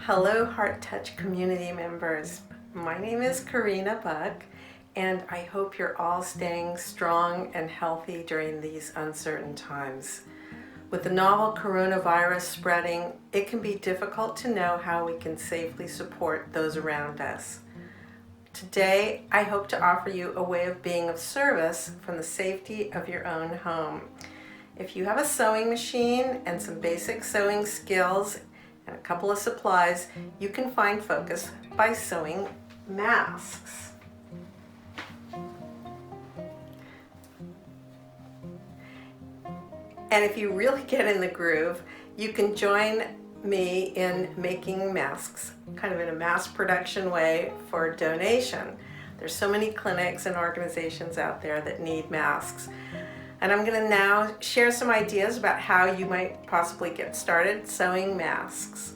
Hello Heart Touch community members. My name is Karina Buck, and I hope you're all staying strong and healthy during these uncertain times. With the novel coronavirus spreading, it can be difficult to know how we can safely support those around us. Today, I hope to offer you a way of being of service from the safety of your own home. If you have a sewing machine and some basic sewing skills and a couple of supplies, you can find focus by sewing masks. And if you really get in the groove, you can join me in making masks, kind of in a mass production way for donation. There's so many clinics and organizations out there that need masks. And I'm going to now share some ideas about how you might possibly get started sewing masks.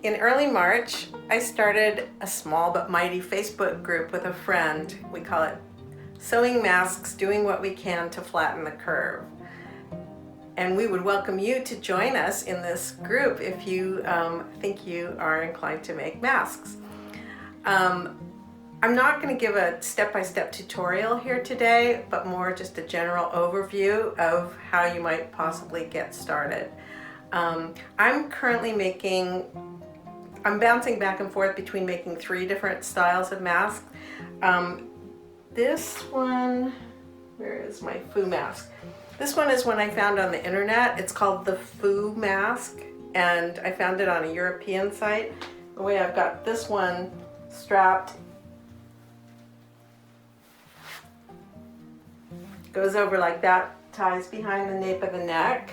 In early March, I started a small but mighty Facebook group with a friend. We call it Sewing Masks, Doing What We Can to Flatten the Curve. And we would welcome you to join us in this group if you think you are inclined to make masks. I'm not going to give a step-by-step tutorial here today, but more just a general overview of how you might possibly get started. I'm bouncing back and forth between making 3 different styles of masks. This one, where is my foo mask? This one is one I found on the internet. It's called the foo mask, and I found it on a European site. The way I've got this one strapped, goes over like that, ties behind the nape of the neck.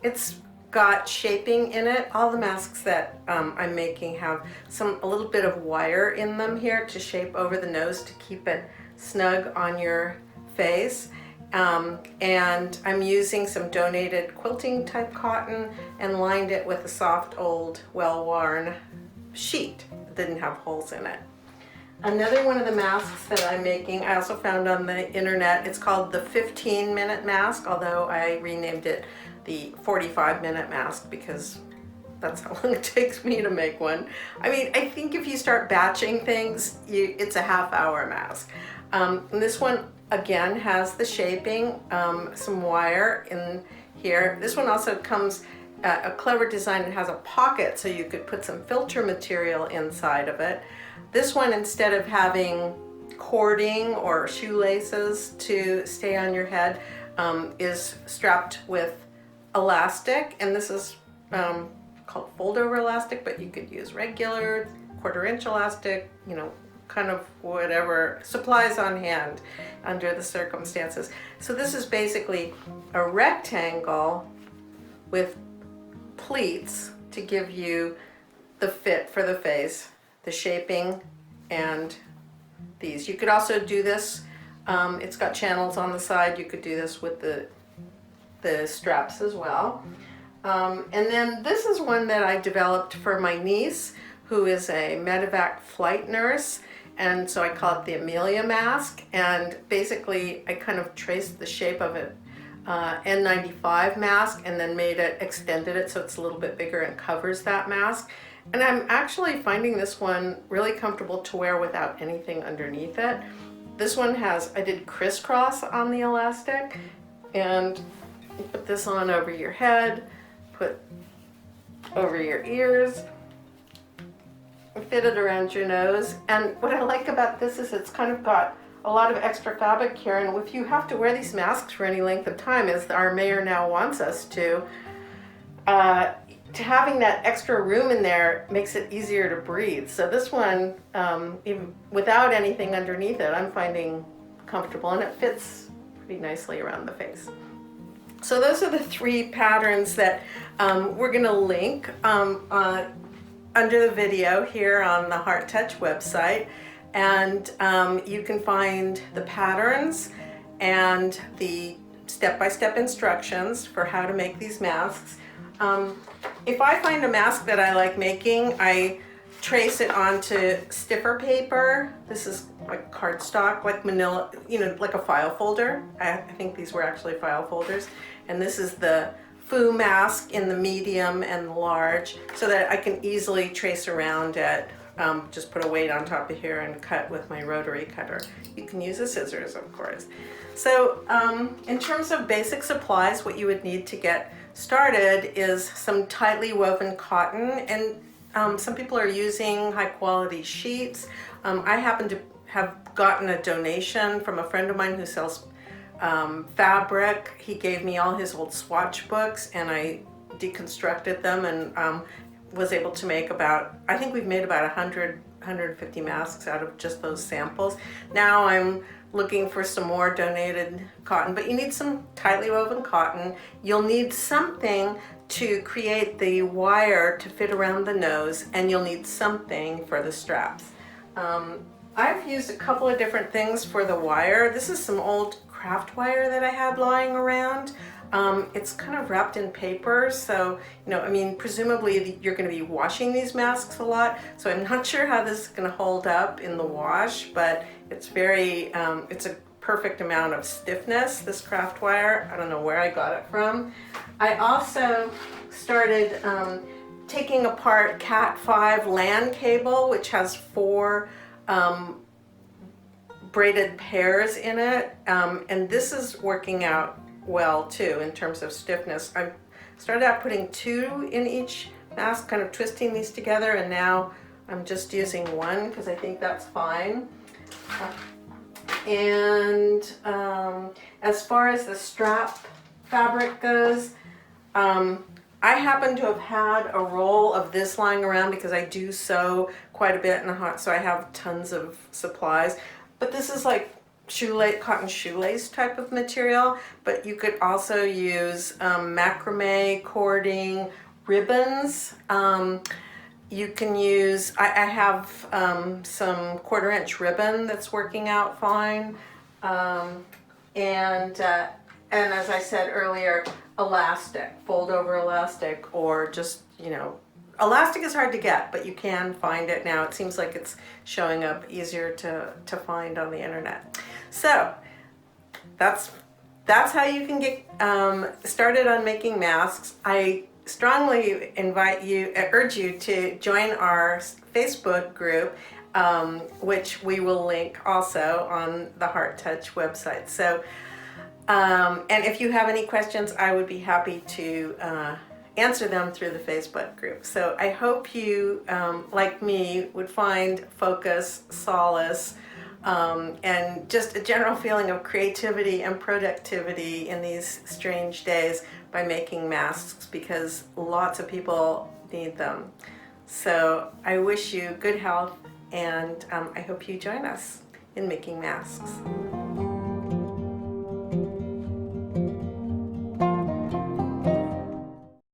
It's got shaping in it. All the masks that I'm making have a little bit of wire in them here to shape over the nose to keep it snug on your face. And I'm using some donated quilting type cotton and lined it with a soft old well-worn sheet that didn't have holes in it. Another one of the masks that I'm making, I also found on the internet. It's called the 15-minute mask, although I renamed it the 45-minute mask because that's how long it takes me to make one. I mean, I think if you start batching things, it's a half-hour mask. And this one, again, has the shaping, some wire in here. This one also comes a clever design. It has a pocket so you could put some filter material inside of it. This one, instead of having cording or shoelaces to stay on your head, is strapped with elastic, and this is called fold-over elastic, but you could use regular 1/4-inch elastic, kind of whatever supplies on hand under the circumstances. So this is basically a rectangle with pleats to give you the fit for the face, the shaping, and these. You could also do this, it's got channels on the side. You could do this with the straps as well. And then this is one that I developed for my niece, who is a medevac flight nurse. And so I call it the Amelia Mask. And basically I kind of traced the shape of an N95 mask and then extended it so it's a little bit bigger and covers that mask. And I'm actually finding this one really comfortable to wear without anything underneath it. This one I did crisscross on the elastic, and you put this on over your head, put over your ears, fit it around your nose. And what I like about this is it's kind of got a lot of extra fabric here, and if you have to wear these masks for any length of time, as our mayor now wants us to having that extra room in there makes it easier to breathe. So this one, even without anything underneath it, I'm finding comfortable, and it fits pretty nicely around the face. So those are the 3 patterns that we're going to link under the video here on the Heart Touch website. And you can find the patterns and the step-by-step instructions for how to make these masks. If I find a mask that I like making, I trace it onto stiffer paper. This is like cardstock, like manila, like a file folder. I think these were actually file folders. And this is the foo mask in the medium and large so that I can easily trace around it. Just put a weight on top of here and cut with my rotary cutter. You can use the scissors, of course. So in terms of basic supplies, what you would need to get started is some tightly woven cotton, and some people are using high quality sheets. I happen to have gotten a donation from a friend of mine who sells fabric. He gave me all his old swatch books and I deconstructed them and was able to make I think we've made about 150 masks out of just those samples. Now I'm looking for some more donated cotton, but you need some tightly woven cotton. You'll need something to create the wire to fit around the nose, and you'll need something for the straps. I've used a couple of different things for the wire. This is some old craft wire that I had lying around. It's kind of wrapped in paper, so, I mean, presumably you're going to be washing these masks a lot, so I'm not sure how this is going to hold up in the wash, but it's it's a perfect amount of stiffness, this craft wire. I don't know where I got it from. I also started taking apart Cat 5 LAN cable, which has 4 braided pairs in it, and this is working out well too in terms of stiffness. I started out putting 2 in each mask, kind of twisting these together, and now I'm just using 1 because I think that's fine. And as far as the strap fabric goes, I happen to have had a roll of this lying around because I do sew quite a bit in the hot, so I have tons of supplies. But this is like cotton shoelace type of material, but you could also use macrame, cording, ribbons. You can use, I have some 1/4-inch ribbon that's working out fine. And as I said earlier, elastic, fold over elastic, or just, elastic is hard to get, but you can find it now. It seems like it's showing up easier to find on the internet. So that's how you can get started on making masks. I strongly urge you to join our Facebook group, which we will link also on the Heart Touch website. So, and if you have any questions, I would be happy to answer them through the Facebook group. So I hope you, like me, would find focus, solace, and just a general feeling of creativity and productivity in these strange days by making masks, because lots of people need them. So I wish you good health, and I hope you join us in making masks.